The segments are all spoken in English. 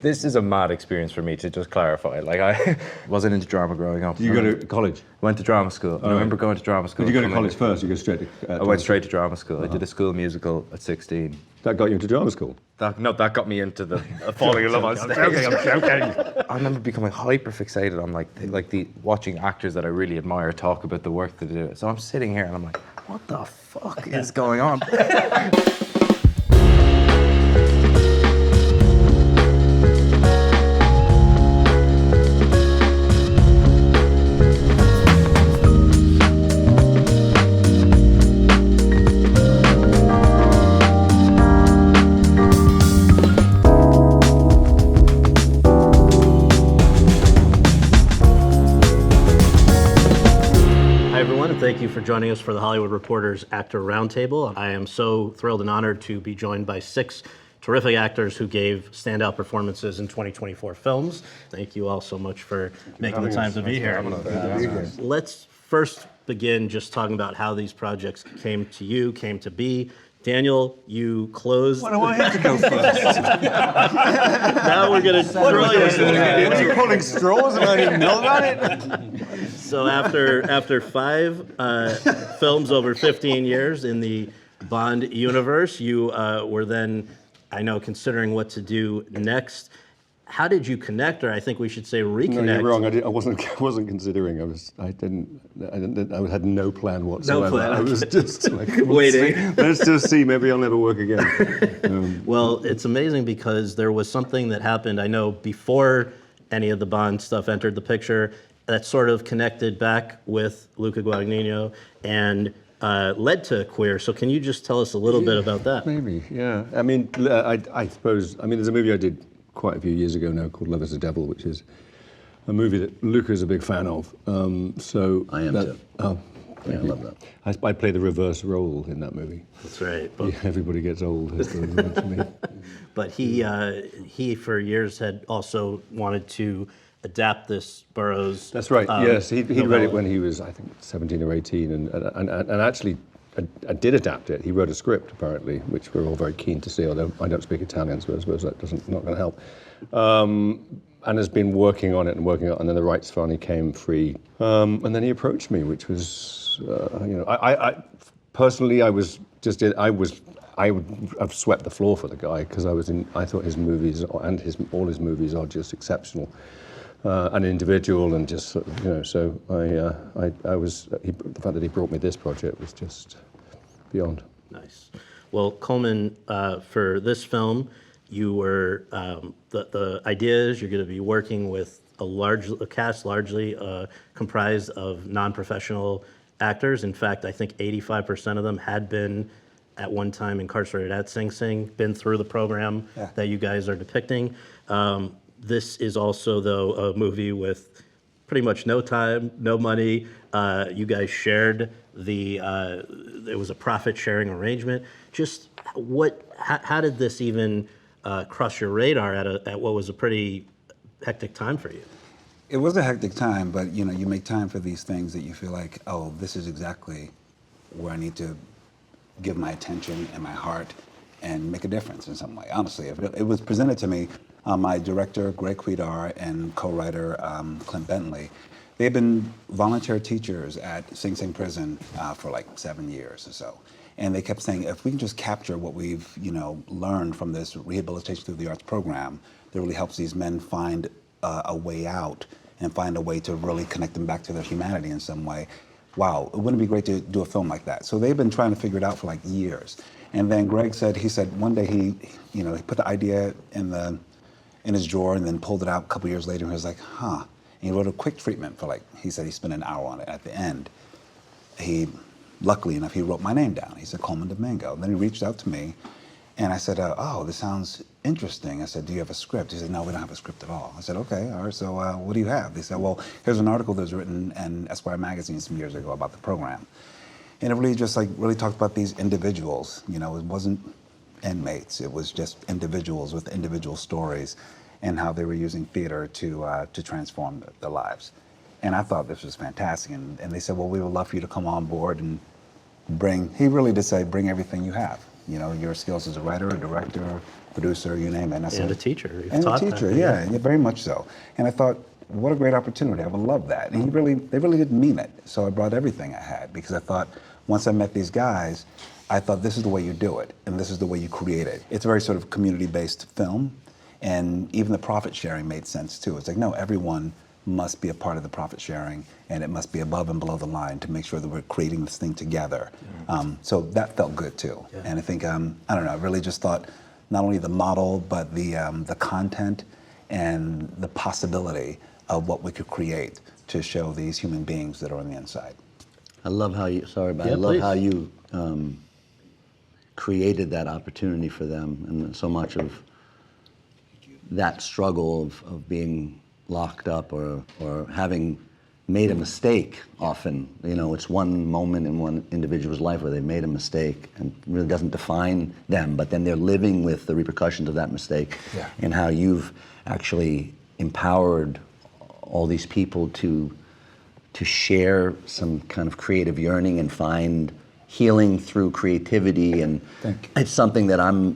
This is a mad experience for me, to just clarify. Like, I wasn't into drama growing up. Did you go to college? Went to drama school. I remember going to drama school. Did you go to college first? You go straight to... I went straight to drama school. I did a school musical at 16. That got you into drama school? That got me into the falling in love on stage. I'm joking. I remember becoming hyper fixated on like the watching actors that I really admire talk about the work that they do. So I'm sitting here and I'm like, what the fuck is going on? Thank you for joining us for the Hollywood Reporter's Actor Roundtable. I am so thrilled and honored to be joined by 6 terrific actors who gave standout performances in 2024 films. Thank you all so much for making the time to be here. Let's first begin just talking about how these projects came to be. Daniel, you closed. Why do I have to go first? Now we're going to drill you into What are you pulling straws and I didn't even know about it? So after 5 films over 15 years in the Bond universe, you were then, I know, considering what to do next. How did you connect, or I think we should say reconnect? No, you're wrong. I wasn't considering. I had no plan whatsoever. No plan. I was just like waiting. Let's just see. Maybe I'll never work again. Well, it's amazing because there was something that happened, I know, before any of the Bond stuff entered the picture that sort of connected back with Luca Guadagnino and led to Queer. So can you just tell us a little bit about that? Maybe, yeah. I mean, I suppose, there's a movie I did quite a few years ago now called Love is the Devil, which is a movie that Luca is a big fan of. So I am too. Oh, yeah, I love that. I play the reverse role in that movie. That's right. Yeah, everybody gets old to me. But he for years had also wanted to adapt this Burroughs. That's right. Yes, he read it when he was, I think, 17 or 18, and actually I did adapt it. He wrote a script apparently, which we're all very keen to see. Although I don't speak Italian, so I suppose that not going to help. And has been working on it, and then the rights finally came free. And then he approached me, which was, I personally, I would have swept the floor for the guy because I thought his movies and all his movies are just exceptional. An individual and just so the fact that he brought me this project was just beyond. Nice. Well, Colman, for this film, you were the idea is you're going to be working with a cast largely comprised of non-professional actors. In fact, I think 85% of them had been at one time incarcerated at Sing Sing, been through the program that you guys are depicting. This is also, though, a movie with pretty much no time, no money. You guys shared it was a profit-sharing arrangement. Just how did this even cross your radar at what was a pretty hectic time for you? It was a hectic time, but you make time for these things that you feel like, oh, this is exactly where I need to give my attention and my heart and make a difference in some way. Honestly, it was presented to me. My director, Greg Quidar, and co-writer, Clint Bentley, they've been volunteer teachers at Sing Sing Prison for like 7 years or so. And they kept saying, if we can just capture what we've learned from this rehabilitation through the arts program, that really helps these men find a way out and find a way to really connect them back to their humanity in some way. Wow, wouldn't it be great to do a film like that? So they've been trying to figure it out for like years. And then Greg said, one day he put the idea in his drawer and then pulled it out a couple years later and he was like, huh. And he wrote a quick treatment for he said he spent an hour on it. At the end, luckily enough, he wrote my name down. He said, Colman Domingo. And then he reached out to me and I said, oh, this sounds interesting. I said, do you have a script? He said, no, we don't have a script at all. I said, okay, all right, so what do you have? They said, well, here's an article that was written in Esquire magazine some years ago about the program. And it really just really talked about these individuals. It wasn't inmates. It was just individuals with individual stories and how they were using theater to transform their lives. And I thought this was fantastic. And they said, well, we would love for you to come on board and bring, he really did say, bring everything you have. your skills as a writer, a director, producer, you name it. And, And a teacher. You've and a taught teacher, that, yeah, very much so. And I thought, what a great opportunity. I would love that. And they really didn't mean it. So I brought everything I had because I thought, once I met these guys, I thought this is the way you do it, and this is the way you create it. It's a very sort of community-based film, and even the profit sharing made sense too. It's like, no, everyone must be a part of the profit sharing, and it must be above and below the line to make sure that we're creating this thing together. So that felt good too. Yeah. And I think, I don't know, I really just thought not only the model, but the content and the possibility of what we could create to show these human beings that are on the inside. I love how you, sorry, but Yeah, I love please. how you created that opportunity for them, and so much of that struggle of being locked up or having made a mistake often. It's one moment in one individual's life where they made a mistake and really doesn't define them, but then they're living with the repercussions of that mistake. Yeah. And how you've actually empowered all these people to share some kind of creative yearning and find healing through creativity. And Thank you. it's something that I'm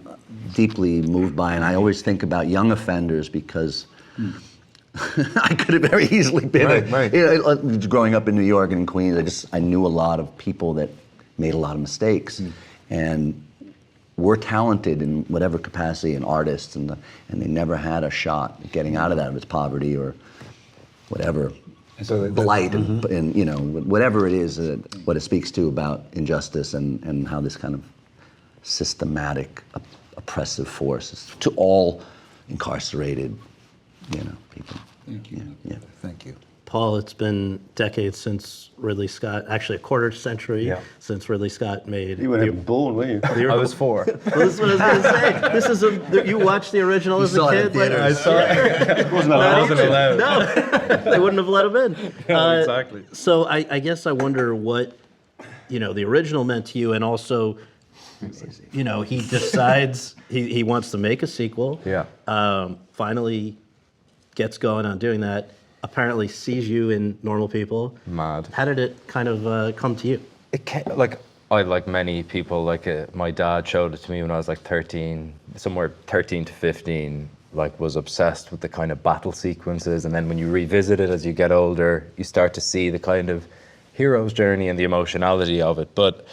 deeply moved by, and I always think about young offenders because I could have very easily been growing up in New York and in Queens. I knew a lot of people that made a lot of mistakes, and were talented in whatever capacity, and artists, and they never had a shot at getting out of that, if it's poverty or whatever. So Blight and whatever it is, what it speaks to about injustice and how this kind of systematic oppressive force is to all incarcerated people. Thank you. Yeah. Thank you. Paul, it's been decades since Ridley Scott, actually a quarter century Yeah. since Ridley Scott made. You weren't even born, were you? I was 4. Well, this is what I was going to say. This is you watched the original as a saw it kid. in theaters. I saw it. Wasn't I allowed. wasn't allowed. No, they wouldn't have let him in. Exactly. So I guess I wonder what the original meant to you, and also he decides he wants to make a sequel. Yeah. Finally gets going on doing that. Apparently sees you in Normal People. Mad. How did it kind of come to you? It came, like many people, my dad showed it to me when I was 13, somewhere 13 to 15, was obsessed with the kind of battle sequences. And then when you revisit it as you get older, you start to see the kind of hero's journey and the emotionality of it. But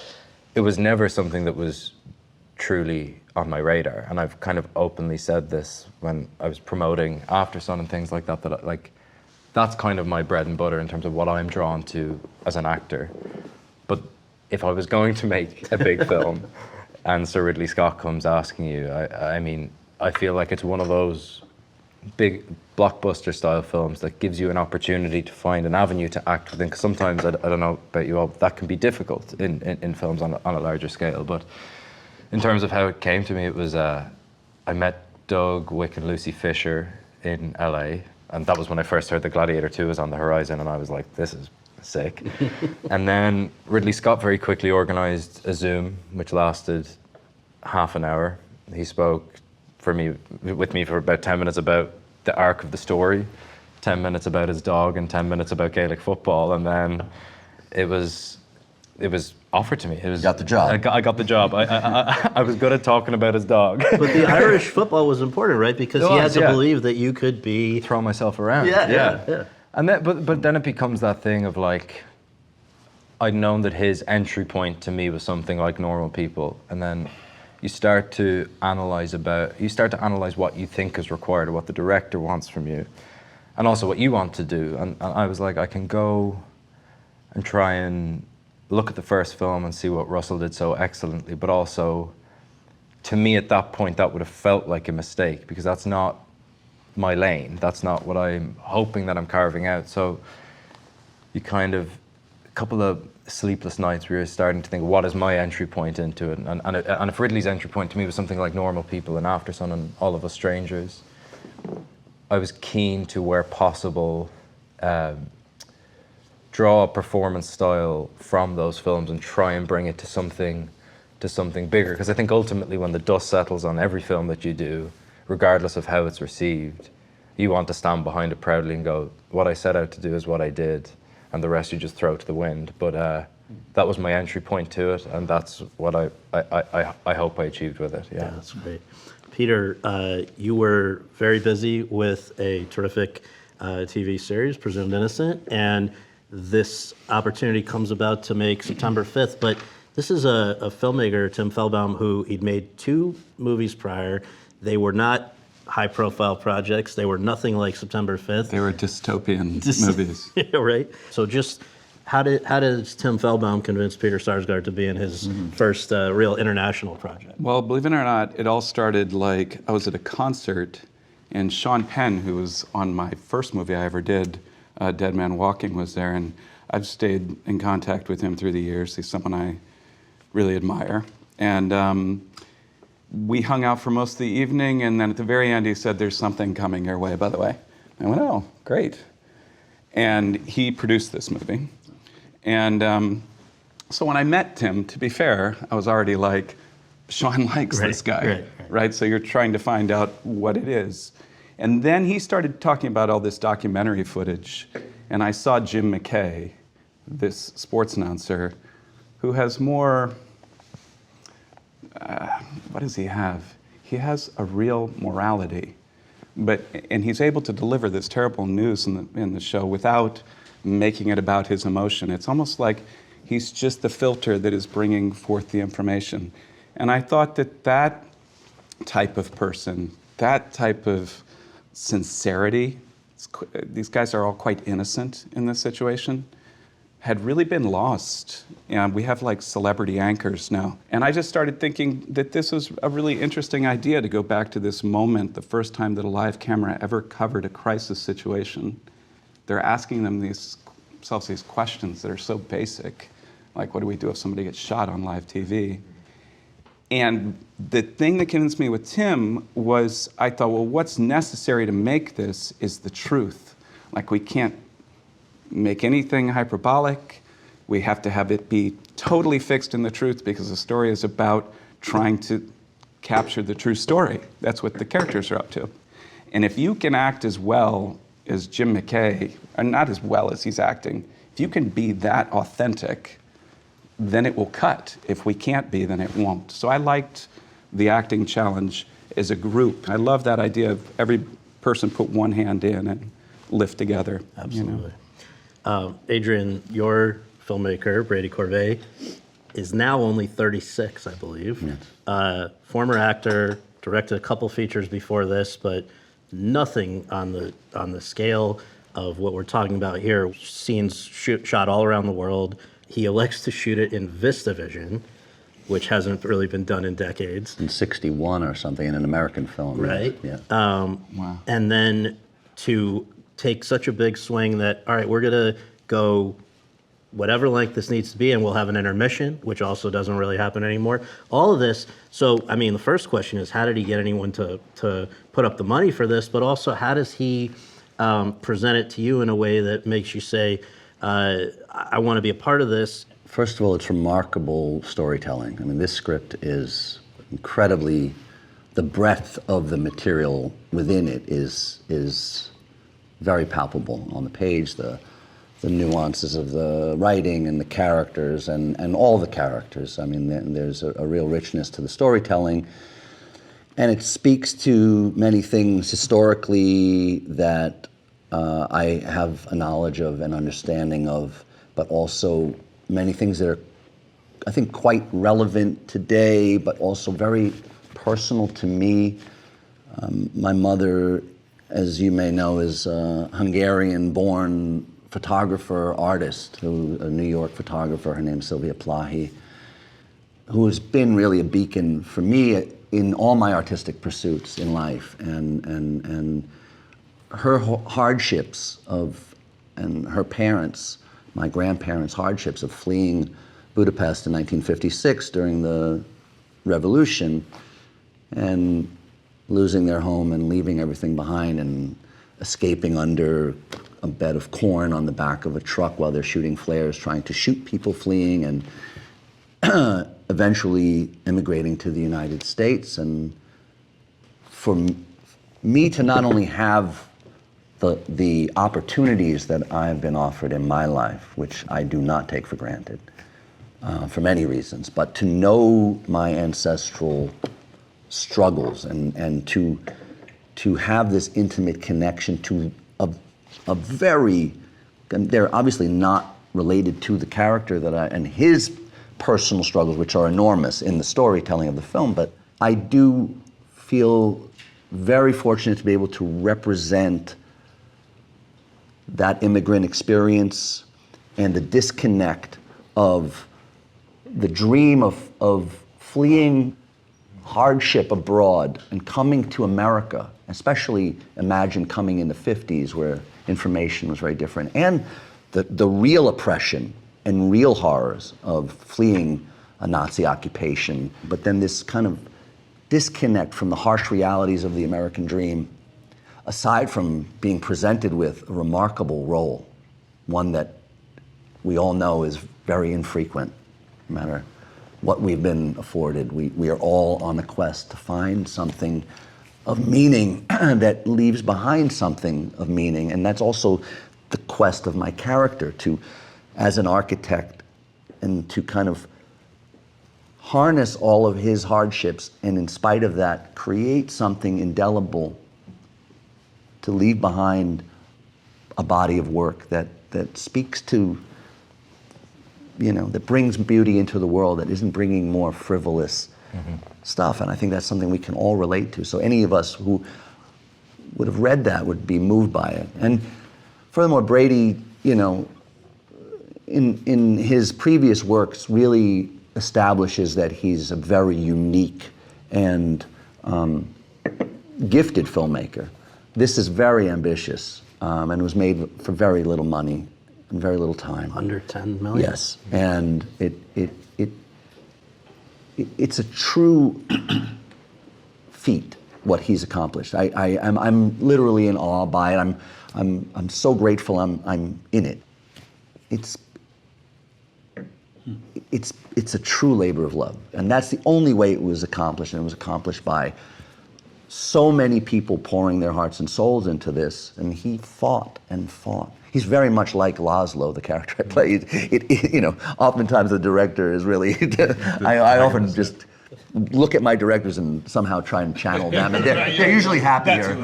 it was never something that was truly on my radar. And I've kind of openly said this when I was promoting Aftersun and things like that, that's kind of my bread and butter in terms of what I'm drawn to as an actor. But if I was going to make a big film and Sir Ridley Scott comes asking you, I feel like it's one of those big blockbuster style films that gives you an opportunity to find an avenue to act within. Because sometimes, I don't know about you all, that can be difficult in films on a larger scale. But in terms of how it came to me, it was, I met Doug Wick and Lucy Fisher in LA. And that was when I first heard that Gladiator 2 was on the horizon, and I was like, this is sick. And then Ridley Scott very quickly organized a Zoom, which lasted half an hour. He spoke with me for about 10 minutes about the arc of the story, 10 minutes about his dog, and 10 minutes about Gaelic football. And then it was offered to me. Got the job. I got the job. I was good at talking about his dog. But the Irish football was important, right? Because he had to believe that you could be. Throw myself around. Yeah. And then, but then it becomes that thing of I'd known that his entry point to me was something like Normal People, and then you start to analyze what you think is required, or what the director wants from you, and also what you want to do. And I was like, I can go and try and look at the first film and see what Russell did so excellently, but also, to me at that point, that would have felt like a mistake, because that's not my lane. That's not what I'm hoping that I'm carving out. So you kind of, a couple of sleepless nights, we were starting to think, what is my entry point into it? And if Ridley's entry point to me was something like Normal People and Aftersun and All of Us Strangers, I was keen to, where possible, draw a performance style from those films and try and bring it to something bigger. Because I think ultimately when the dust settles on every film that you do, regardless of how it's received, you want to stand behind it proudly and go, what I set out to do is what I did, and the rest you just throw to the wind. But that was my entry point to it, and that's what I hope I achieved with it. Yeah, that's great. Peter, you were very busy with a terrific TV series, Presumed Innocent, and this opportunity comes about to make September 5th, but this is a filmmaker, Tim Feldbaum, who he'd made 2 movies prior. They were not high-profile projects. They were nothing like September 5th. They were dystopian movies. Yeah, right? So just how does Tim Feldbaum convince Peter Sarsgaard to be in his first real international project? Well, believe it or not, it all started like I was at a concert, and Sean Penn, who was on my first movie I ever did, Dead Man Walking, was there, and I've stayed in contact with him through the years. He's someone I really admire. And we hung out for most of the evening, and then at the very end he said, "There's something coming your way, by the way." I went, "Oh, great." And he produced this movie. And so when I met Tim, to be fair, I was already like, Sean likes this guy, right? So you're trying to find out what it is. And then he started talking about all this documentary footage, and I saw Jim McKay, this sports announcer, who has more, what does he have? He has a real morality, and he's able to deliver this terrible news in the show without making it about his emotion. It's almost like he's just the filter that is bringing forth the information. And I thought that type of person, that type of sincerity, these guys are all quite innocent in this situation, had really been lost. And we have like celebrity anchors now. And I just started thinking that this was a really interesting idea to go back to this moment, the first time that a live camera ever covered a crisis situation. They're asking themselves these questions that are so basic, like what do we do if somebody gets shot on live TV? And the thing that convinced me with Tim was, I thought, well, what's necessary to make this is the truth. Like, we can't make anything hyperbolic. We have to have it be totally fixed in the truth, because the story is about trying to capture the true story. That's what the characters are up to. And if you can act as well as Jim McKay, or not as well as he's acting, if you can be that authentic, then it will cut. If we can't be, then it won't. So I liked the acting challenge as a group. I love that idea of every person put one hand in and lift together. Absolutely. Adrien, your filmmaker, Brady Corvée, is now only 36, I believe. Yes. Former actor, directed a couple features before this, but nothing on the scale of what we're talking about here. Scenes shot all around the world. He elects to shoot it in VistaVision, which hasn't really been done in decades. In '61 or something, in an American film. Right. Yeah. Wow. And then to take such a big swing that, all right, we're going to go whatever length this needs to be, and we'll have an intermission, which also doesn't really happen anymore. All of this. So, I mean, the first question is, how did he get anyone to put up the money for this? But also, how does he present it to you in a way that makes you say, I want to be a part of this? First of all, it's remarkable storytelling. I mean, this script is incredibly, the breadth of the material within it is very palpable on the page. The nuances of the writing and the characters and all the characters. I mean, there's a real richness to the storytelling. And it speaks to many things historically that I have a knowledge of and understanding of, but also many things that are, I think, quite relevant today, but also very personal to me. My mother, as you may know, is a Hungarian-born photographer, artist, a New York photographer. Her name's Sylvia Plahy, who has been really a beacon for me in all my artistic pursuits in life. And her hardships and her parents, my grandparents' hardships of fleeing Budapest in 1956 during the revolution and losing their home and leaving everything behind and escaping under a bed of corn on the back of a truck while they're shooting flares, trying to shoot people fleeing, and eventually immigrating to the United States. And for me to not only have the opportunities that I've been offered in my life, which I do not take for granted, for many reasons, but to know my ancestral struggles and to have this intimate connection to a very, and they're obviously not related to the character and his personal struggles, which are enormous in the storytelling of the film, but I do feel very fortunate to be able to represent that immigrant experience and the disconnect of the dream of fleeing hardship abroad and coming to America, especially imagine coming in the 50s where information was very different, and the real oppression and real horrors of fleeing a Nazi occupation, but then this kind of disconnect from the harsh realities of the American dream, aside from being presented with a remarkable role, one that we all know is very infrequent, no matter what we've been afforded. We are all on a quest to find something of meaning that leaves behind something of meaning, and that's also the quest of my character, to, as an architect, and to kind of harness all of his hardships and in spite of that create something indelible, to leave behind a body of work that speaks to, that brings beauty into the world, that isn't bringing more frivolous stuff. And I think that's something we can all relate to. So any of us who would have read that would be moved by it. And furthermore, Brady, in his previous works really establishes that he's a very unique and gifted filmmaker. This is very ambitious and was made for very little money and very little time. Under 10 million? Yes, and it's a true feat what he's accomplished. I'm literally in awe by it. I'm so grateful I'm in it. It's a true labor of love, and that's the only way it was accomplished, and it was accomplished by so many people pouring their hearts and souls into this, and he fought and fought. He's very much like Laszlo, the character I play. Oftentimes the director is really, I often just look at my directors and somehow try and channel them, and they're usually happier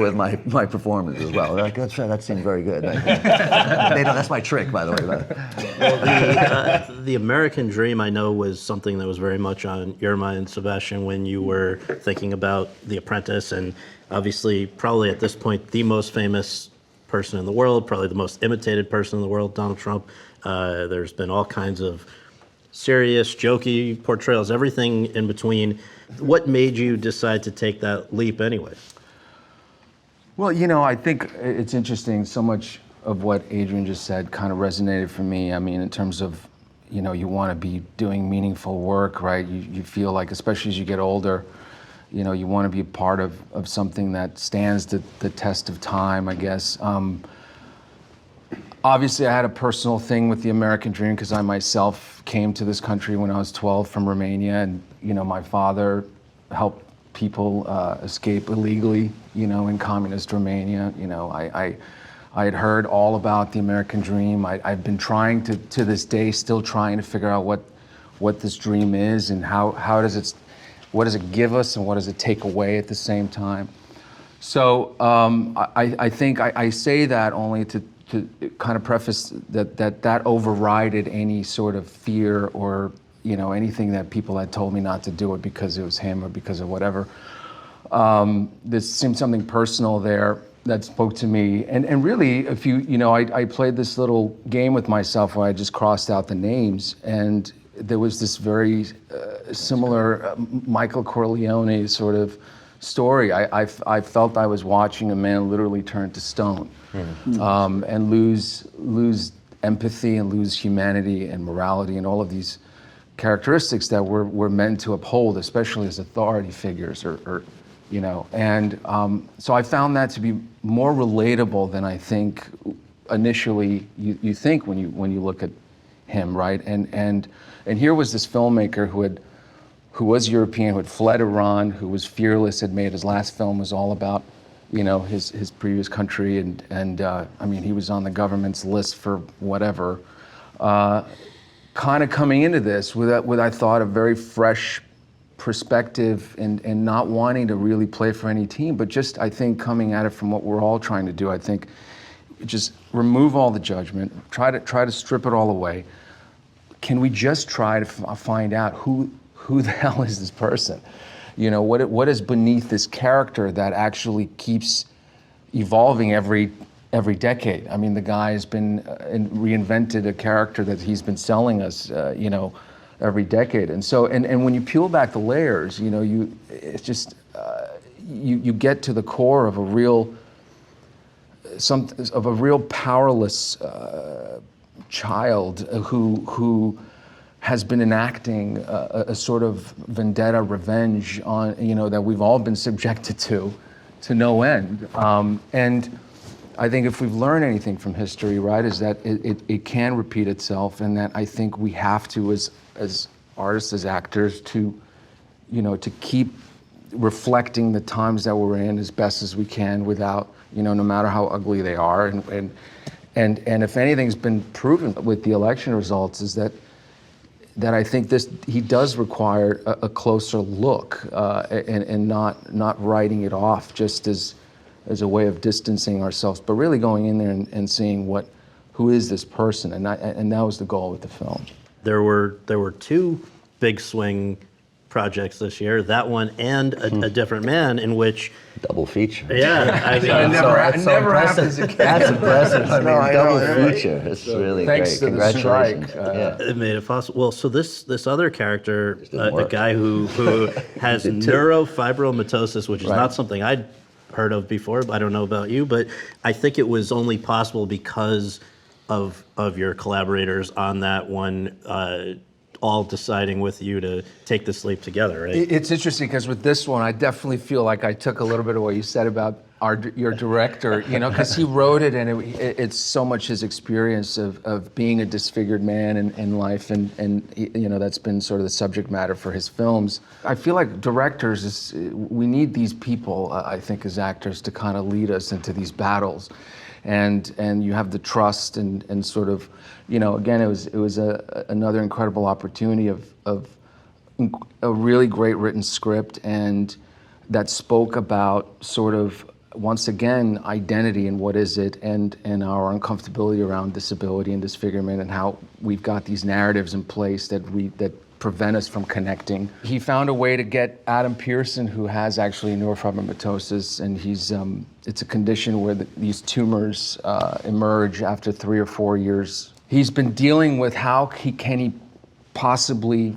with my performance as well. They're like, that's right, that seemed very good. That's my trick, by the way. Well, the American dream, I know, was something that was very much on your mind, Sebastian, when you were thinking about The Apprentice, and obviously, probably at this point, the most famous person in the world, probably the most imitated person in the world, Donald Trump. There's been all kinds of serious, jokey portrayals, everything in between. What made you decide to take that leap anyway? Well, I think it's interesting. So much of what Adrien just said kind of resonated for me. I mean, in terms of, you want to be doing meaningful work, right? You feel like, especially as you get older, you want to be a part of something that stands the test of time, I guess. Obviously, I had a personal thing with the American dream because I myself came to this country when I was 12 from Romania, and my father helped people escape illegally, in communist Romania. I had heard all about the American dream. I've been trying to this day, still trying to figure out what this dream is and what does it give us and what does it take away at the same time. So I think I say that only to kind of preface that overrided any sort of fear or anything that people had told me not to do it because it was him or because of whatever. There seemed something personal there that spoke to me, and really, if I played this little game with myself where I just crossed out the names, and there was this very similar Michael Corleone sort of story. I felt I was watching a man literally turn to stone, and lose empathy and lose humanity and morality and all of these characteristics that we're meant to uphold, especially as authority figures, and so I found that to be more relatable than I think initially you think when you look at him, right? And here was this filmmaker who was European, who had fled Iran, who was fearless, had made his last film was all about his previous country, and I mean, he was on the government's list for whatever, kind of coming into this with I thought a very fresh perspective and not wanting to really play for any team, but just I think coming at it from what we're all trying to do. I think just remove all the judgment, try to strip it all away. Can we just try to find out who the hell is this person? You know, what is beneath this character that actually keeps evolving every decade? I mean, the guy has been reinvented a character that he's been selling us, you know, every decade. And so, and when you peel back the layers, you know, it's just you get to the core of a real powerless child who has been enacting a sort of vendetta, revenge on, you know, that we've all been subjected to no end. And I think if we've learned anything from history, right, is that it can repeat itself, and that I think we have to, as artists, as actors, to, you know, to keep reflecting the times that we're in as best as we can without, you know, no matter how ugly they are. And if anything's been proven with the election results is that I think he does require a closer look and not writing it off just as a way of distancing ourselves, but really going in there and seeing who is this person, and that was the goal with the film. There were two big swing projects this year, that one and a Different Man, in which Double feature. yeah, I mean, It never happens again. That's impressive. I mean, No, I know, double right? feature. It's really Thanks great. to the strike, Congratulations. Yeah. it made it possible. Well, so this other character, didn't a work. guy who has neurofibromatosis, which is Right. not something I'd heard of before. I don't know about you, but I think it was only possible because of your collaborators on that one, all deciding with you to take this leap together, right? It's interesting because with this one, I definitely feel like I took a little bit of what you said about your director, you know, because he wrote it, and it's so much his experience of being a disfigured man in life, and you know, that's been sort of the subject matter for his films. I feel like directors, we need these people, I think, as actors to kind of lead us into these battles. And you have the trust and sort of, you know, again, it was another incredible opportunity of a really great written script, and that spoke about sort of, once again, identity and what is it, and our uncomfortability around disability and disfigurement, and how we've got these narratives in place that prevent us from connecting. He found a way to get Adam Pearson, who has actually neurofibromatosis, and it's a condition where these tumors emerge after 3 or 4 years. He's been dealing with how can he possibly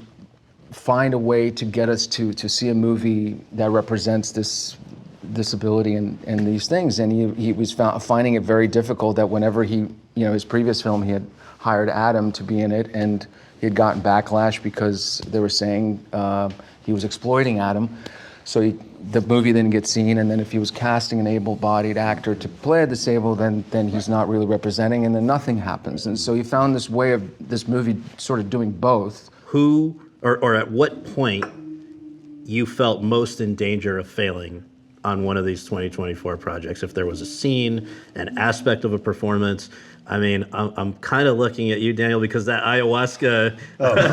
find a way to get us to see a movie that represents this disability and these things, and he was finding it very difficult that whenever his previous film, he had hired Adam to be in it, and he had gotten backlash because they were saying he was exploiting Adam. So the movie didn't get seen, and then if he was casting an able-bodied actor to play a disabled, then he's not really representing, and then nothing happens. And so he found this way of this movie sort of doing both. Who or at what point you felt most in danger of failing on one of these 2024 projects? If there was a scene, an aspect of a performance. I mean, I'm kind of looking at you, Daniel, because that ayahuasca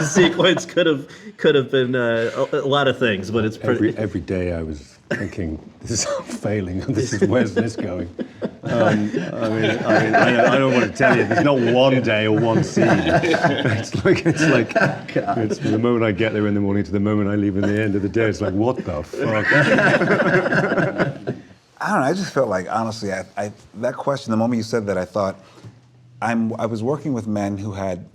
sequence could have been a lot of things, but it's pretty. Every day I was thinking, this is failing, and where's this going? I mean, I don't want to tell you. There's not one day or one scene. It's like it's from the moment I get there in the morning to the moment I leave in the end of the day. It's like, what the fuck? I don't know. I just felt like, honestly, I that question, the moment you said that, I thought, I was working with men who had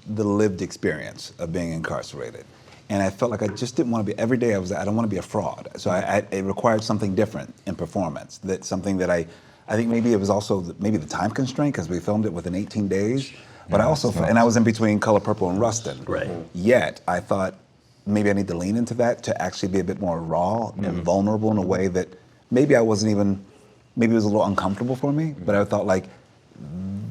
the lived experience of being incarcerated. And I felt like I just didn't want to be, every day I don't want to be a fraud. So it required something different in performance. That something that I think maybe it was also maybe the time constraint, because we filmed it within 18 days. But I also, and I was in between Color Purple and Rustin. Right. Yet I thought maybe I need to lean into that to actually be a bit more raw and vulnerable in a way that maybe I wasn't even, maybe it was a little uncomfortable for me, but I thought like,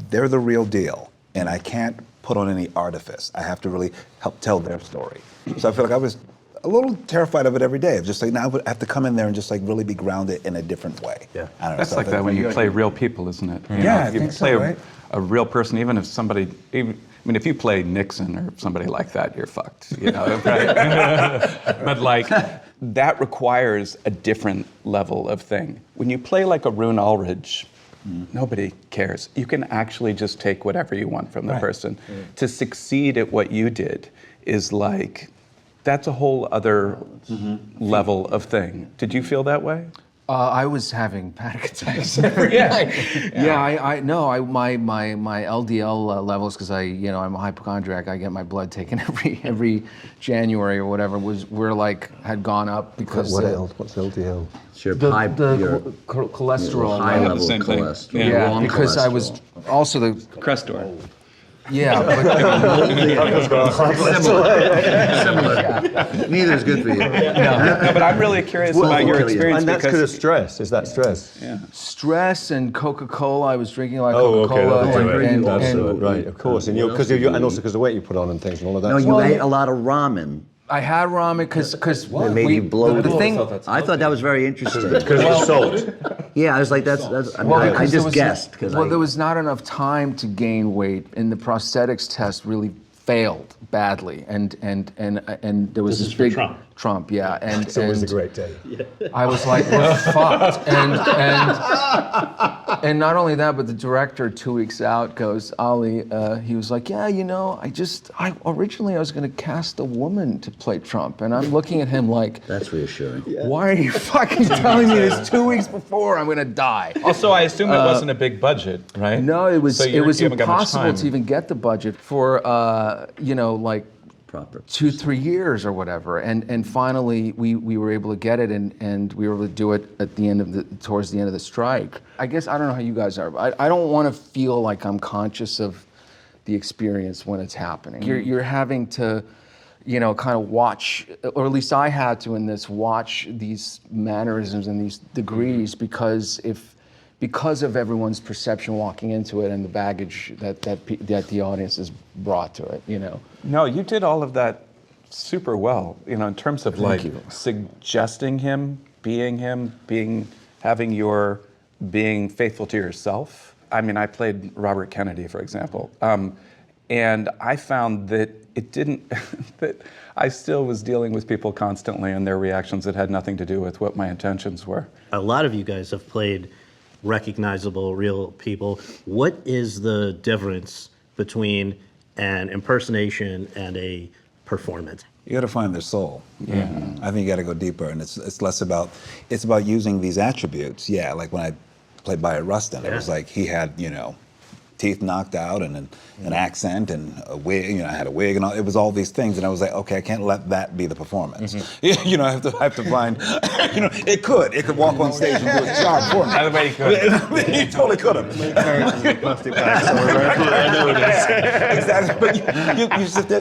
they're the real deal, and I can't put on any artifice. I have to really help tell their story. So I feel like I was a little terrified of it every day, of just like, now I would have to come in there and just like really be grounded in a different way. Yeah. I don't know. That's So like that when you play real people, isn't it? You Yeah, know, I if you think so, play right? a real person, even if somebody, even mean, if you play Nixon or somebody like that, you're fucked, you know, right? But like, that requires a different level of thing. When you play like a Rune Ulrich, nobody cares. You can actually just take whatever you want from the person. To succeed at what you did is like, that's a whole other level of thing. Did you feel that way? I was having panic attacks every night. I know. My LDL levels, because I'm a hypochondriac. I get my blood taken every January or whatever. Had gone up because What's LDL? It's your the cholesterol high level of Same thing. cholesterol. Yeah, Wrong because I was cholesterol. also the Crestor. yeah. But, Similar. Neither is good for you. No, but I'm really curious about your experience And that's because because of stress. Is that stress? stress and Coca-Cola. I was drinking like Oh, Coca-Cola. okay. and, That's and right, of course. And and also because of the weight you put on and things and all of that. No, you ate a lot of ramen. I had ramen because It made you bloated. the thing. I thought that was very interesting. Because of salt. Yeah, I was like, that's. I Because just guessed because there was not enough time to gain weight, and the prosthetics test really failed badly, and there was this big Trump, yeah, and It's always a great day. I was like, we're fucked, and not only that, but the director 2 weeks out goes, Ali, he was like, yeah, I originally I was going to cast a woman to play Trump, and I'm looking at him like, that's reassuring. why are you fucking telling me this 2 weeks before I'm going to die? also I assume it wasn't a big budget, right? No, it was So you haven't got much impossible time. to even get the budget for like Proper. 2-3 years or whatever, and finally we were able to get it, and we were able to do it at the end of towards the end of the strike. I guess I don't know how you guys are, but I don't want to feel like I'm conscious of the experience when it's happening. You're having to, kind of watch, or at least I had to in this, watch these mannerisms and these degrees because of everyone's perception walking into it and the baggage that the audience has brought to it, No, you did all of that super well, in terms of suggesting him, having your being faithful to yourself. I mean, I played Robert Kennedy, for example, and I found that it didn't, that I still was dealing with people constantly and their reactions that had nothing to do with what my intentions were. A lot of you guys have played recognizable, real people. What is the difference between an impersonation and a performance? You got to find their soul. Yeah. I think you got to go deeper, and it's less about, it's about using these attributes. Yeah, like when I played Bayard Rustin, it was like he had, teeth knocked out and an accent and a wig, I had a wig and all, it was all these things, and I was like, okay, I can't let that be the performance. I have to find, it could walk on stage and do its job for me. Everybody could. He totally could have. Plastic bags. I know it is. Exactly, but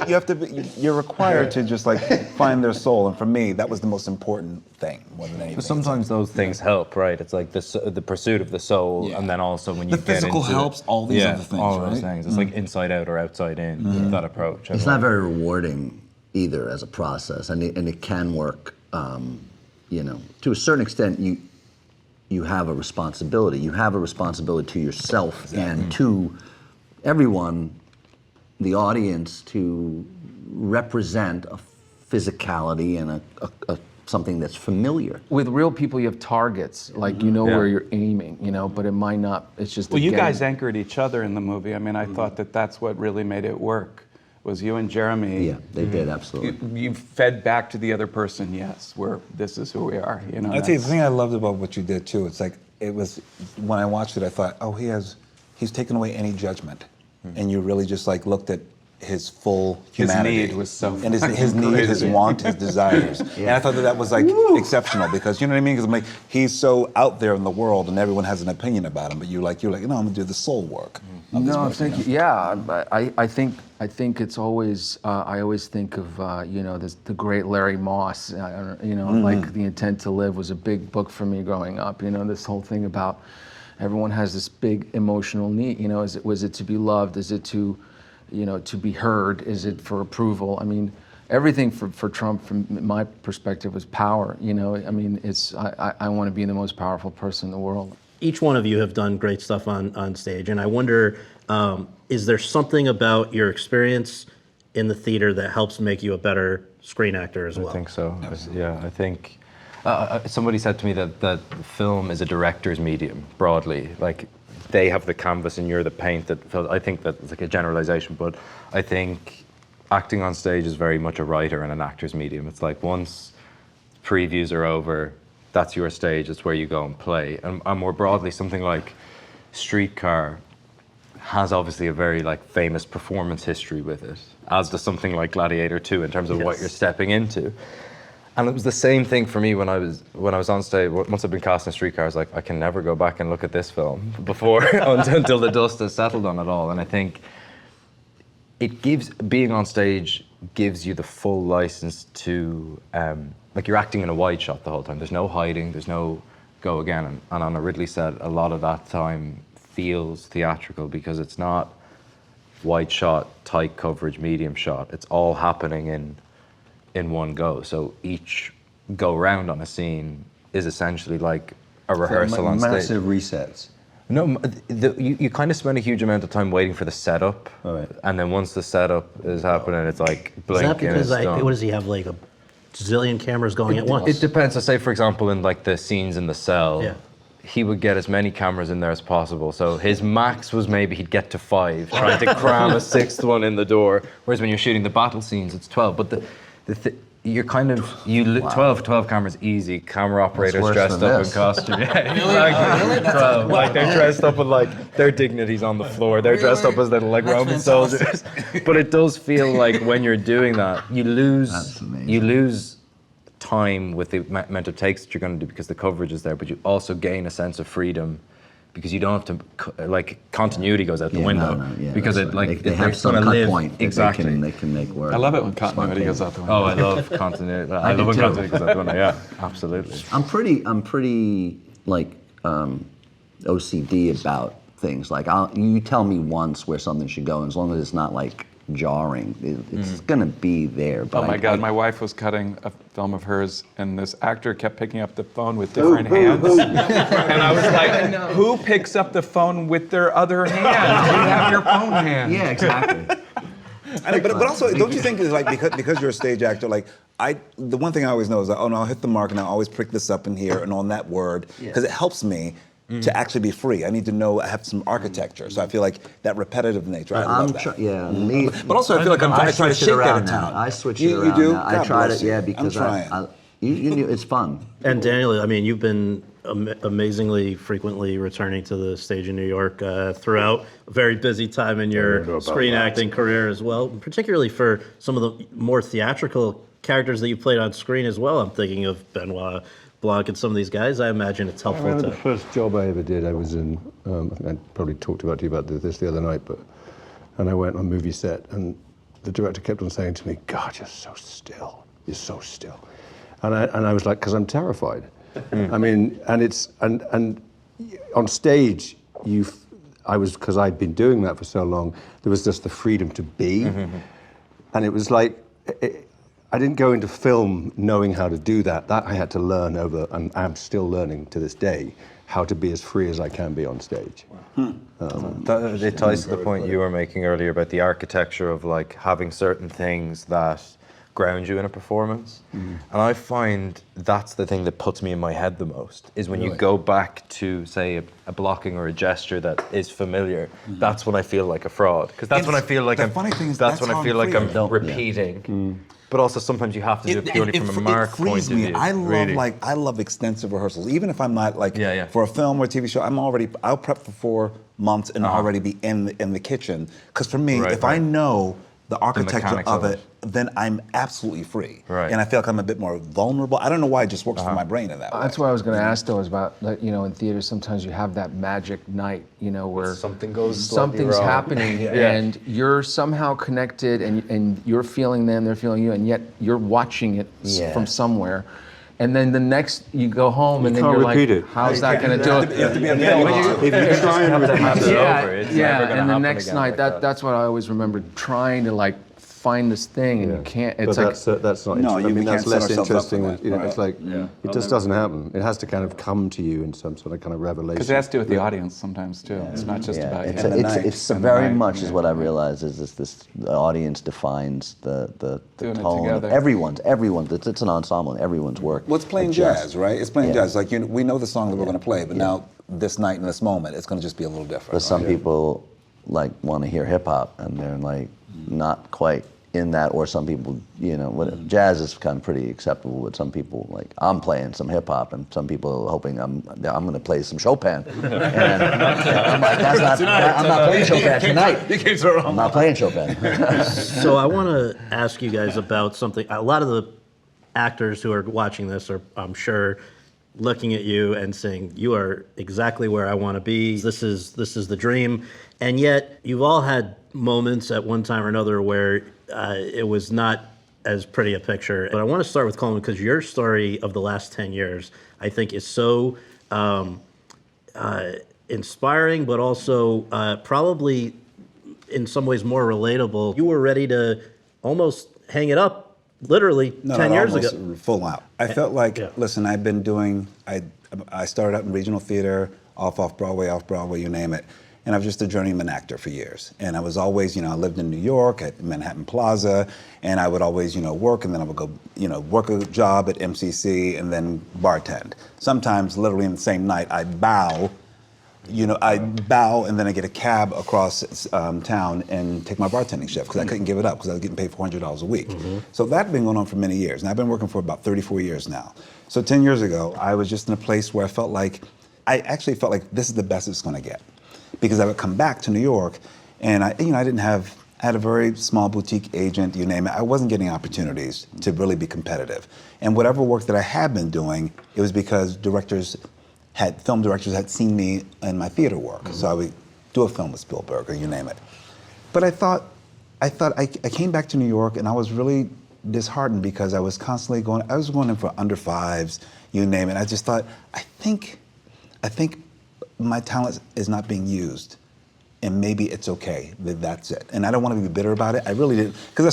you have to be, you're required to just like find their soul, and for me, that was the most important thing more than anything. But sometimes those things help, right? It's like the pursuit of the soul, and then also when you The get physical into helps, all these other things, all those right? things. It's like inside out or outside in. That approach. It's not very rewarding either as a process, and it can work. To a certain extent, you have a responsibility. You have a responsibility to yourself and to everyone, the audience, to represent a physicality and a something that's familiar. With real people, you have targets, like where you're aiming, but it might not. It's just. Well, you guys anchored each other in the movie. I mean, I thought that's what really made it work. Was you and Jeremy? Yeah, they did, absolutely. You fed back to the other person. Yes, this is who we are. I tell you, the thing I loved about what you did too, it's like, it was, when I watched it, I thought, oh, he's taken away any judgment. And you really just like looked at his full humanity. His need was so and his need, his want, his desires. And I thought that was like exceptional, because you know what I mean? Because I'm like, he's so out there in the world and everyone has an opinion about him, but you're like, no, I'm gonna do the soul work. No, thank you. Yeah, I think it's always. I always think of the great Larry Moss. Like The Intent to Live was a big book for me growing up. This whole thing about everyone has this big emotional need. Was it to be loved? Is it to be heard? Is it for approval? I mean, everything for Trump, from my perspective, was power. I mean, I want to be the most powerful person in the world. each one of you have done great stuff on stage, and I wonder, is there something about your experience in the theater that helps make you a better screen actor as well? I think so. Yeah, I think somebody said to me that film is a director's medium broadly. Like they have the canvas and you're the paint. I think that's like a generalization, but I think acting on stage is very much a writer and an actor's medium. It's like once previews are over, that's your stage. It's where you go and play. And more broadly, something like Streetcar has obviously a very like famous performance history with it, as does something like Gladiator 2 in terms of what you're stepping into. And it was the same thing for me when I was on stage. Once I've been cast in Streetcar, I was like, I can never go back and look at this film before until the dust has settled on it all. And I think being on stage gives you the full license to like you're acting in a wide shot the whole time. There's no hiding. There's no go again. And on a Ridley set, a lot of that time feels theatrical because it's not wide shot, tight coverage, medium shot. It's all happening in one go. So each go round on a scene is essentially like a rehearsal on stage. Massive resets. No, you kind of spend a huge amount of time waiting for the setup, Right. and then once the setup is happening, it's like blink Is that and because it's done. what does he have, like a zillion cameras going at once? It depends. So say, for example, in like the scenes in the cell, Yeah. he would get as many cameras in there as possible. So his max was maybe he'd get to 5, trying to cram a 6th one in the door. Whereas when you're shooting the battle scenes, it's 12. But you're kind of 12 cameras easy. Camera operators worse dressed than up in this. costume. Yeah, exactly. 12. Like they're dressed up with like their dignities on the floor. They're dressed up as little like Roman soldiers. But it does feel like when you're doing that, you That's amazing. lose time with the amount of takes that you're going to do because the coverage is there, but you also gain a sense of freedom because you don't have to like continuity goes out the window because that's it right. like they have it's some gonna cut live point that exactly. they can make work. I love it when continuity goes out the window. Oh, I love continuity. I love when do too. continuity goes out the window. Yeah, absolutely. I'm pretty like OCD about things. Like you tell me once where something should go, and as long as it's not like jarring, it's gonna be there. But Oh my God, my wife was cutting a film of hers, and this actor kept picking up the phone with different hands. And I was like, who picks up the phone with their other hand? You have your phone hand. Yeah, exactly. But also, don't you think it's like because you're a stage actor, like the one thing I always know is that, oh no, I'll hit the mark and I'll always prick this up in here and on that word because it helps me to actually be free. I need to know I have some architecture, so I feel like that repetitive nature. I love that. Me. But also, I feel like I try to switch it shake that around in now. town. I switch it You around do? now. I God tried bless it, you. yeah, because I'm trying. it's fun. And Daniel, I mean, you've been amazingly frequently returning to the stage in New York throughout a very busy time in your screen acting career as well, particularly for some of the more theatrical characters that you played on screen as well. I'm thinking of Benoit Blanc and some of these guys. I imagine it's I helpful remember to... the first job I ever did. I was in. I think I probably talked to you about this the other night, and I went on a movie set, and the director kept on saying to me, "God, you're so still. You're so still," and I was like, because I'm terrified. I mean, and on stage, I was, because I'd been doing that for so long. There was just the freedom to be, and it was like. I didn't go into film knowing how to do that. That I had to learn over, and I'm still learning to this day, how to be as free as I can be on stage. It ties to the point you were making earlier about the architecture of like having certain things that ground you in a performance. And I find that's the thing that puts me in my head the most, is when you go back to, say, a blocking or a gesture that is familiar, that's when I feel like a fraud. Because that's when I feel like funny thing is that's that's when I how feel like I'm I'm free. repeating. But also sometimes you have to do it purely from a mark point frees of me. view. I love really. I love extensive rehearsals. Even if I'm not like for a film or a TV show, I'll prep for 4 months and already be in the kitchen. Because for me, if I know the architecture mechanics of of it, then I'm absolutely free. Right. And I feel like I'm a bit more vulnerable. I don't know why it just works for my brain in that way. That's what I was going to ask, though, is about, like, you know, in theater, sometimes you have that magic night, you know, where Something goes slightly something's wrong. happening and you're somehow connected and you're feeling them, they're feeling you, and yet you're watching it from somewhere. And then the next, you go home and then can't you're like, repeat it. how's that going to do it? You have to be a man. If you try and repeat it, It's Yeah, over. It's yeah. never gonna And the happen next again night, like that. that's what I always remember, trying to like find this thing and you can't. It's but like that's not. No, I we mean, that's can't set less ourselves up for interesting. that, You know, right. it's like it just doesn't happen. It has to kind of come to you in some sort of kind of revelation. Because it has to do with the audience sometimes too. It's not just about it's, you. it's very much is what I realize is this the audience defines the Doing it tone of together. everyone's. It's an ensemble and everyone's work. Well, it's playing adjusts. jazz, right? It's playing Yeah. jazz. Like, we know the song that we're going to play, but now this night in this moment, it's going to just be a little different. But some right? people like want to hear hip hop and they're like not quite in that, or some people, jazz is kind of pretty acceptable, but some people, like, I'm playing some hip hop and some people are hoping I'm going to play some Chopin. And I'm like, I'm not playing Chopin tonight. I'm not playing Chopin. So I want to ask you guys about something. A lot of the actors who are watching this are, I'm sure, looking at you and saying, you are exactly where I want to be. This is the dream. And yet you've all had moments at one time or another where it was not as pretty a picture. But I want to start with Colman, because your story of the last 10 years, I think, is so inspiring, but also probably in some ways more relatable. You were ready to almost hang it up literally 10 years almost ago. Full out. I felt like, Yeah. listen, I've been doing, I started out in regional theater, off Broadway, you name it. And I was just a journeyman actor for years. And I was always, I lived in New York at Manhattan Plaza, and I would always, work, and then I would go, work a job at MCC and then bartend. Sometimes, literally in the same night, I'd bow, and then I get a cab across town and take my bartending shift because I couldn't give it up because I was getting paid $400 a week. So that's been going on for many years. And I've been working for about 34 years now. So 10 years ago, I was just in a place where I actually felt like this is the best it's going to get. Because I would come back to New York, and I had a very small boutique agent, you name it. I wasn't getting opportunities to really be competitive. And whatever work that I had been doing, it was because film directors had seen me in my theater work. So I would do a film with Spielberg, or you name it. But I came back to New York, and I was really disheartened because I was constantly going in for under fives, you name it. I just thought, I think my talent is not being used, and maybe it's okay that's it. And I don't want to be bitter about it. I really didn't, because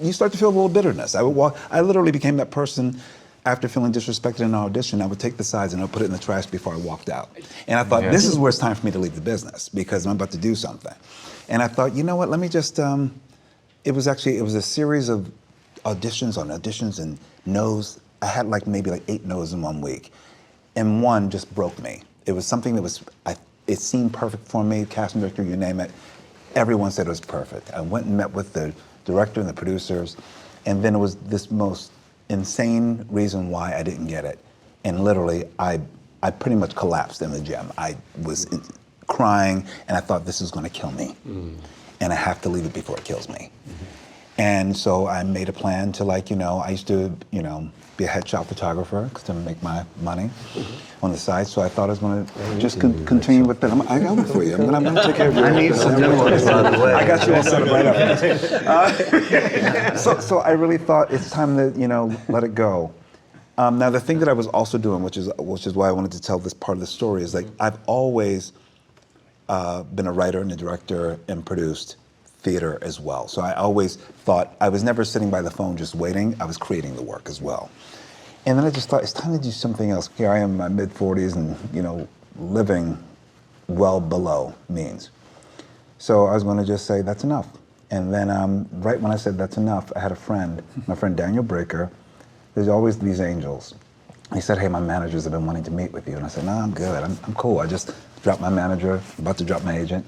you start to feel a little bitterness. I literally became that person after feeling disrespected in an audition. I would take the sides and I would put it in the trash before I walked out. And I thought, this is where it's time for me to leave the business because I'm about to do something. And I thought, you know what? Let me just. It was a series of auditions and no's. I had maybe 8 no's in 1 week, and one just broke me. It was something that it seemed perfect for me, casting director, you name it. Everyone said it was perfect. I went and met with the director and the producers, and then it was this most insane reason why I didn't get it. And literally, I pretty much collapsed in the gym. I was crying, and I thought, this is going to kill me. And I have to leave it before it kills me. And so I made a plan to I used to, be a headshot photographer to make my money on the side. So I thought I was going to just continue with that. I got one for you. I'm going to take care of you. I need some new ones, by the way. I got you all set up right up. So I really thought it's time to, let it go. Now the thing that I was also doing, which is why I wanted to tell this part of the story, is I've always been a writer and a director and produced theater as well. So I always thought I was never sitting by the phone just waiting. I was creating the work as well. And then I just thought it's time to do something else. Here I am in my mid-40s and living well below means. So I was going to just say that's enough. And then right when I said that's enough, I had a friend, my friend Daniel Breaker. There's always these angels. He said, hey, my managers have been wanting to meet with you. And I said, no, I'm good. I'm cool. I just dropped my manager, about to drop my agent,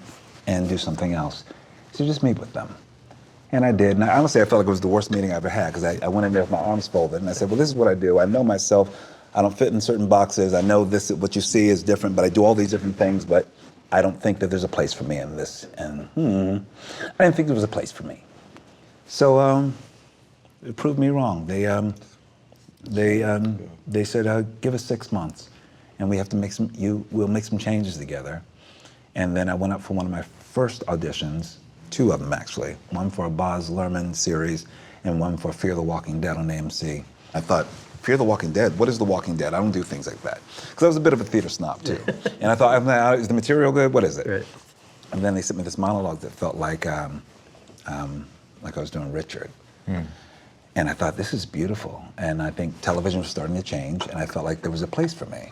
and do something else. So just meet with them. And I did. And honestly, I felt like it was the worst meeting I ever had because I went in there with my arms folded. And I said, well, this is what I do. I know myself. I don't fit in certain boxes. I know what you see is different, but I do all these different things, but I don't think that there's a place for me in this. And I didn't think there was a place for me. So it proved me wrong. They said, give us 6 months and we have to we'll make some changes together. And then I went up for one of my first auditions, 2 of them actually, one for a Baz Luhrmann series and one for Fear the Walking Dead on AMC. I thought, Fear the Walking Dead? What is The Walking Dead? I don't do things like that. Because I was a bit of a theater snob too. And I thought, is the material good? What is it? Right. And then they sent me this monologue that felt like like I was doing Richard. And I thought, this is beautiful. And I think television was starting to change, and I felt like there was a place for me.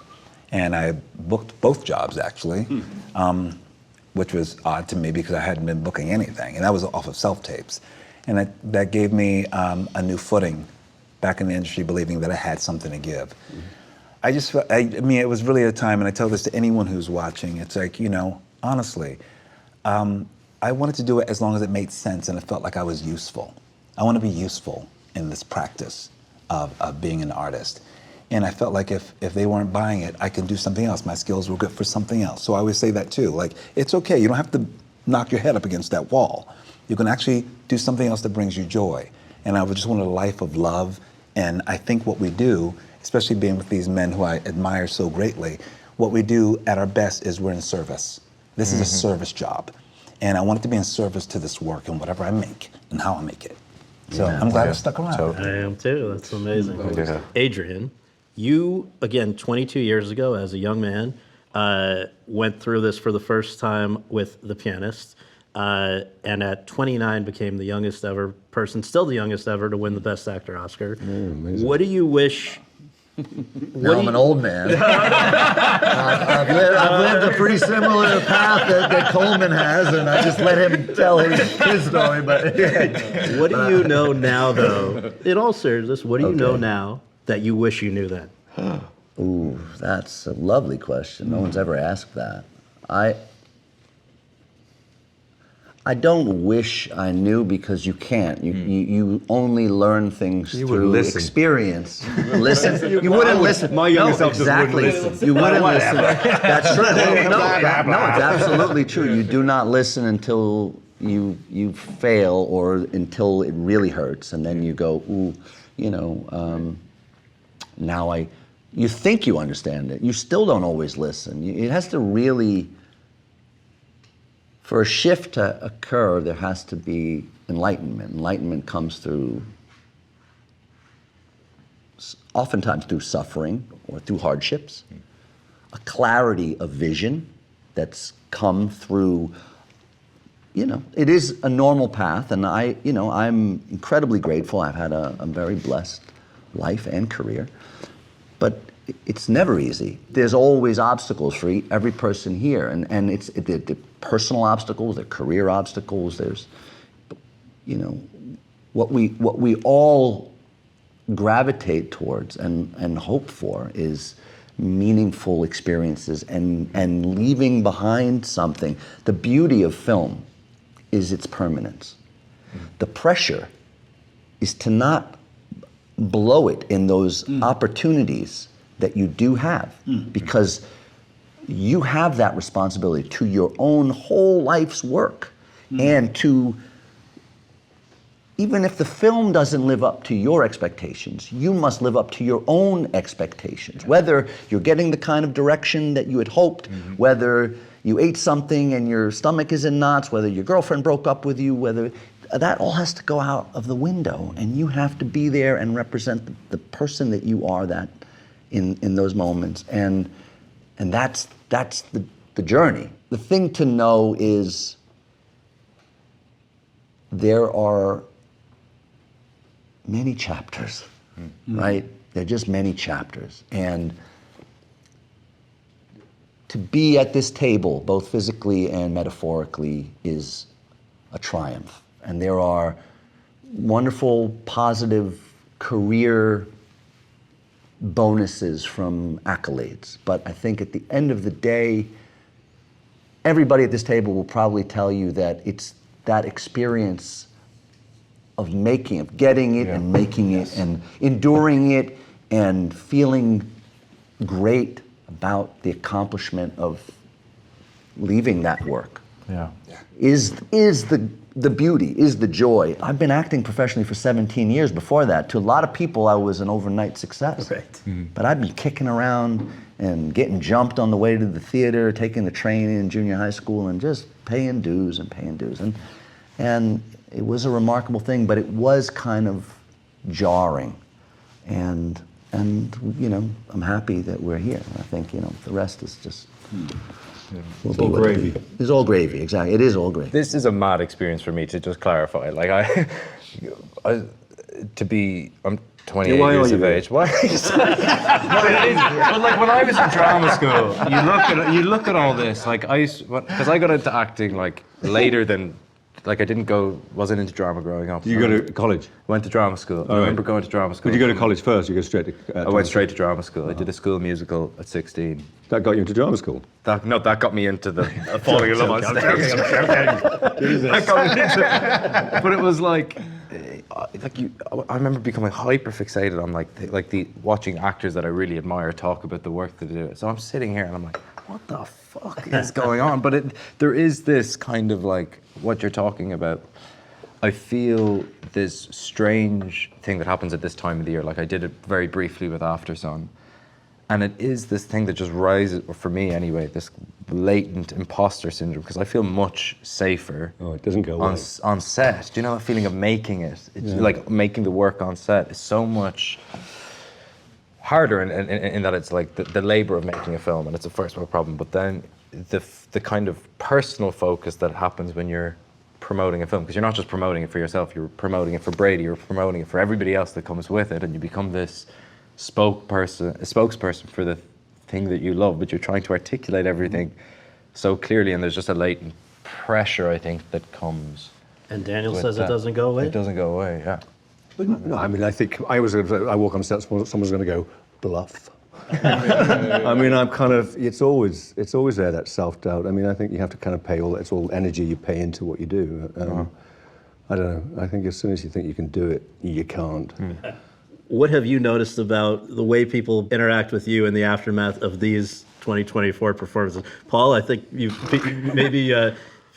And I booked both jobs, actually, which was odd to me because I hadn't been booking anything. And that was off of self-tapes. And that gave me a new footing back in the industry, believing that I had something to give. I just felt, I mean, it was really a time, and I tell this to anyone who's watching, it's like, you know, honestly, I wanted to do it as long as it made sense and it felt like I was useful. I want to be useful in this practice of being an artist. And I felt like if they weren't buying it, I could do something else. My skills were good for something else. So I always say that too. Like, it's okay. You don't have to knock your head up against that wall. You can actually do something else that brings you joy. And I just wanted a life of love. And I think what we do, especially being with these men who I admire so greatly, what we do at our best is we're in service. This is a service job. And I want it to be in service to this work and whatever I make and how I make it. So I'm glad I stuck around. I am too. That's amazing. Yeah. Adrien, you, again, 22 years ago as a young man, went through this for the first time with The Pianist, and at 29 became the youngest ever person, still the youngest ever, to win the Best Actor Oscar. What do you wish... Now I'm an old man. I've lived a pretty similar path that Colman has, and I just let him tell his story. But What do you know now, though? In all seriousness, what do you know now that you wish you knew then? ooh, that's a lovely question. No one's ever asked that. I don't wish I knew, because you can't. You only learn things through experience. Listen. You wouldn't listen. My younger self just wouldn't exactly. listen. You wouldn't listen. That's true. No, it's absolutely true. You do not listen until you fail, or until it really hurts, and then you go, ooh, you know, now you think you understand it. You still don't always listen. It has to really... For a shift to occur, there has to be enlightenment. Enlightenment comes through, oftentimes through suffering or through hardships, a clarity of vision that's come through, you know, it is a normal path, and I'm incredibly grateful. I've had a very blessed life and career, but it's never easy. There's always obstacles for every person here, and it's the personal obstacles, the career obstacles. There's, you know, what we all gravitate towards and hope for is meaningful experiences and leaving behind something. The beauty of film is its permanence. The pressure is to not blow it in those opportunities that you do have, because you have that responsibility to your own whole life's work, and to, even if the film doesn't live up to your expectations, you must live up to your own expectations, whether you're getting the kind of direction that you had hoped, whether you ate something and your stomach is in knots, whether your girlfriend broke up with you, whether that all has to go out of the window, and you have to be there and represent the person that you are, that in those moments, and that's the journey. The thing to know is there are many chapters, right? There are just many chapters, and to be at this table, both physically and metaphorically, is a triumph. And there are wonderful, positive career bonuses from accolades. But I think at the end of the day, everybody at this table will probably tell you that it's that experience of getting it and making it and enduring it and feeling great about the accomplishment of leaving that work. Is the beauty, is the joy. I've been acting professionally for 17 years. Before that, to a lot of people, I was an overnight success. But I'd be kicking around and getting jumped on the way to the theater, taking the train in junior high school, and just paying dues. And it was a remarkable thing, but it was kind of jarring. And you know, I'm happy that we're here. I think, you know, the rest is just We'll all be what it gravy. is. It's all gravy, exactly. It is all gravy. This is a mad experience for me, to just clarify. Like I'm 28 why years are of you age. Why? No, it is. But like when I was in drama school, you look at all this. Like because I got into acting like later than. Like wasn't into drama growing up. Did you go to college? Went to drama school. I remember going to drama school. Did you go to college first? You go straight to... I went straight to drama school. I did a school musical at 16. That got you into drama school? That got me into the falling in love on stage. That got me into, but it was like I remember becoming hyper fixated on the watching actors that I really admire talk about the work that they do. So I'm sitting here and I'm like, what the fuck is going on? But there is this kind of like what you're talking about. I feel this strange thing that happens at this time of the year. Like I did it very briefly with After Sun. And it is this thing that just rises, or for me anyway, this latent imposter syndrome, because I feel much safer. Oh, it doesn't go away. On set. Do you know that feeling of making it? It's like making the work on set is so much harder in that it's like the labor of making a film, and it's a first world problem. But then the kind of personal focus that happens when you're promoting a film, because you're not just promoting it for yourself, you're promoting it for Brady, you're promoting it for everybody else that comes with it, and you become this spokesperson for the thing that you love, but you're trying to articulate everything so clearly, and there's just a latent pressure, I think, that comes. And Daniel with says that. it doesn't go away? It doesn't go away, yeah. No, I mean, I think I walk on set, someone's going to go, bluff. I mean, I'm kind of, it's always there, that self-doubt. I mean, I think you have to kind of it's all energy you pay into what you do. I don't know, I think as soon as you think you can do it, you can't. What have you noticed about the way people interact with you in the aftermath of these 2024 performances? Paul, I think maybe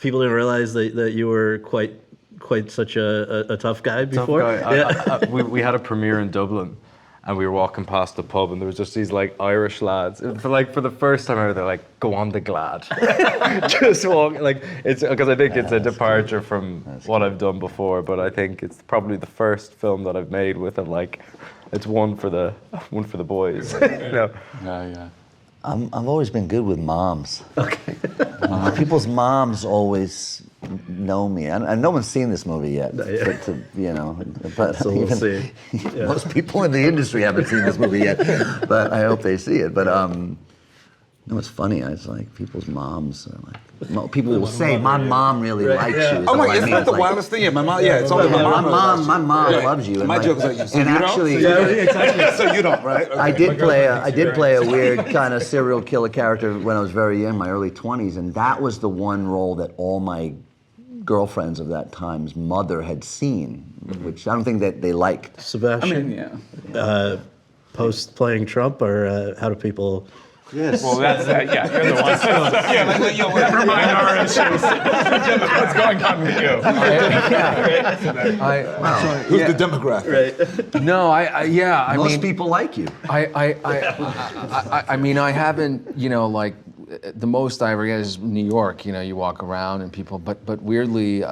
people didn't realize that you were quite such a tough guy before. Tough guy. We had a premiere in Dublin, and we were walking past the pub, and there was just these like Irish lads. For the first time ever, they're like, "Go on the Glad," just walk. Like it's because I think it's a departure from what I've done before, but I think it's probably the first film that I've made with it. Like, it's one for the boys. You know? Yeah. I've always been good with moms. Okay. People's moms always know me, and no one's seen this movie yet. But So we'll see. Most people in the industry haven't seen this movie yet, but I hope they see it. But no, it's funny. It's like people's moms are like, people will say, "My mom really likes you." Oh my, isn't that the wildest thing? Yeah, my mom. Yeah, it's always my mom. My mom loves you. My joke is like, so and you actually, don't? So you don't, right? Okay. I did play a weird kind of serial killer character when I was very young, my early 20s, and that was the one role that all my girlfriends of that time's mother had seen, which I don't think that they liked. Sebastian, post playing Trump, or how do people? Yes. Well, that's yeah. You're the one. Never mind our issues. What's going on with you? Who's the demographic? Right. No, I Most mean, people like you. I mean, I haven't, like, the most I ever get is New York. You walk around and people, but weirdly,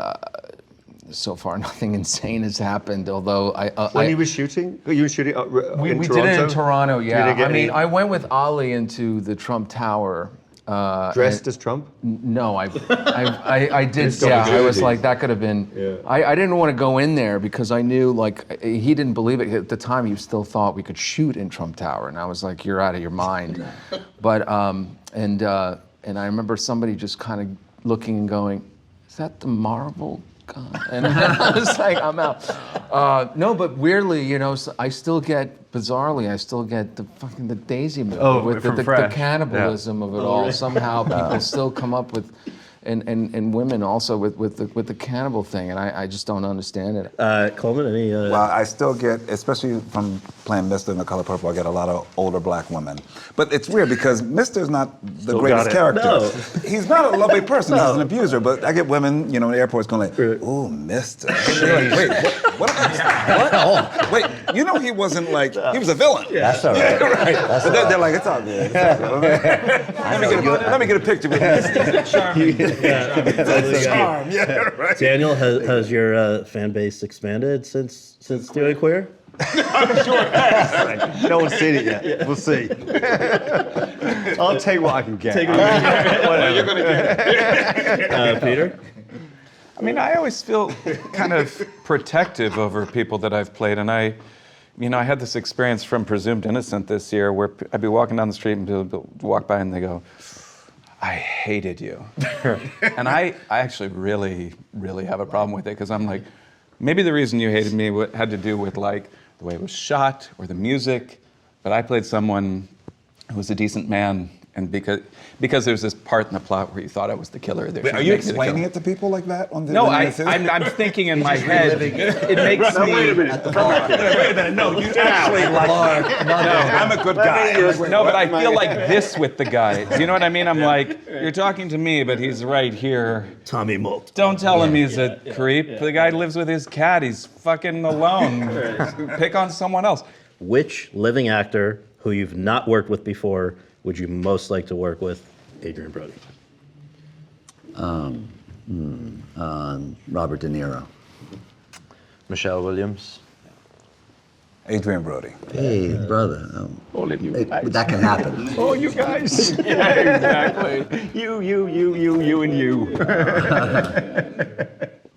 so far nothing insane has happened. Although When you were shooting? You were shooting we in did Toronto? it in Toronto, yeah. didn't get I mean, any- I went with Ali into the Trump Tower. Dressed as Trump? No, I did. It's got Yeah, to I do was with like, these. that could have been. Yeah. I didn't want to go in there because I knew, like, he didn't believe it at the time. He still thought we could shoot in Trump Tower, and I was like, you're out of your mind. But and I remember somebody just kind of looking and going, is that the Marvel guy? And I was like, I'm out. No, but weirdly, I still get, bizarrely, the Daisy movie with from the Fresh. cannibalism of it all. Somehow people still come up with, and women also with the cannibal thing, and I just don't understand it. Colman, any? Well, I still get, especially from playing Mr. in The Color Purple, I get a lot of older black women. But it's weird because Mr's not the greatest character. No. He's not a lovely person. He's an abuser. But I get women, in the airports going like, "Ooh, Mr." They're like, wait, what? Oh, wait, he wasn't like, he was a villain. That's all right. Right. That's But all right. they're like, it's all good. It's all good. Let me get a picture with Mr. Charm. Yeah, right. Daniel, has your fan base expanded since doing Queer? No one's seen it yet. We'll see. I'll take what I can get. Peter? I mean, I always feel kind of protective over people that I've played, and I had this experience from Presumed Innocent this year where I'd be walking down the street and people walk by and they go, I hated you. And I actually really, really have a problem with it because I'm like, maybe the reason you hated me had to do with like the way it was shot or the music, but I played someone who was a decent man, and because there's this part in the plot where you thought I was the killer. Are you explaining it to people like that? No, I'm thinking in my head. It makes me. Wait a minute. No, you actually like. No, I'm a good guy. No, but I feel like this with the guy. Do you know what I mean? I'm like, you're talking to me, but he's right here. Tommy Molt. Don't tell him he's a creep. The guy lives with his cat. He's fucking alone. Pick on someone else. Which living actor who you've not worked with before would you most like to work with? Adrien Brody. Robert De Niro. Michelle Williams. Adrien Brody. Hey, brother. All of you guys. That can happen. Oh, you guys. Yeah, exactly. You, and you.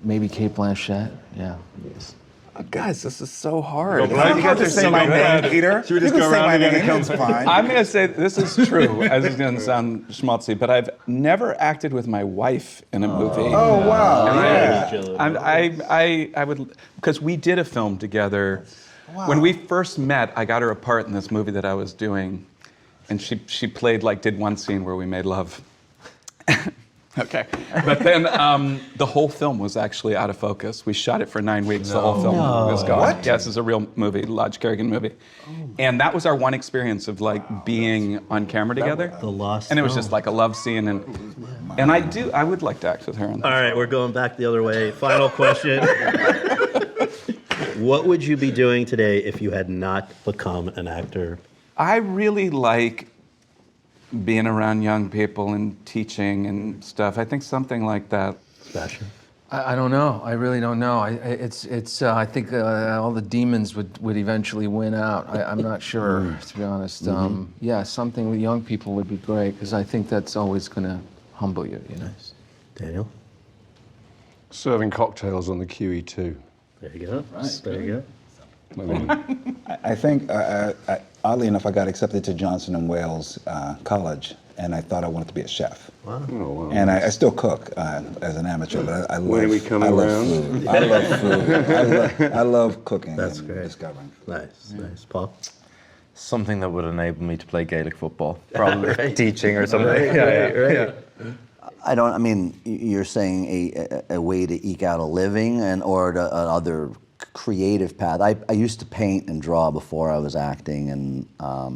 Maybe Kate Blanchett. Yeah. Guys, this is so hard. You got to say my name, Peter. Should we just go around and it comes fine? I'm going to say this is true. This is going to sound schmaltzy, but I've never acted with my wife in a movie. Oh, wow. Yeah. I would, because we did a film together. Wow. When we first met, I got her a part in this movie that I was doing, and she played, did one scene where we made love. Okay, but then the whole film was actually out of focus. We shot it for 9 weeks. The whole film was gone. What? Yes, it's a real movie, Lodge Kerrigan movie. And that was our one experience of being on camera together. The lost And it was film. just like a love scene, and I would like to act with her on that. All right, we're going back the other way. Final question. What would you be doing today if you had not become an actor? I really like being around young people and teaching and stuff. I think something like that. Sebastian? I don't know. I really don't know. I think all the demons would eventually win out. I'm not sure, to be honest. Yeah, something with young people would be great because I think that's always going to humble you. Nice. Daniel? Serving cocktails on the QE2. There you go. There you go. I think, oddly enough, I got accepted to Johnson & Wales College, and I thought I wanted to be a chef. Oh, wow. And I still cook as an amateur, but I love, When are we coming I love around? food. I love food. I love cooking. That's and great. discovering. Nice. Paul? Something that would enable me to play Gaelic football. Probably teaching or something. Right. I mean, you're saying a way to eke out a living or another creative path. I used to paint and draw before I was acting, and I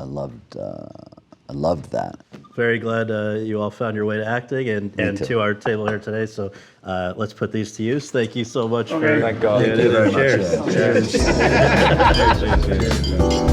loved that. Very glad you all found your way to acting and to our table here today. So let's put these to use. Thank you so much for Thank God. Cheers. Cheers.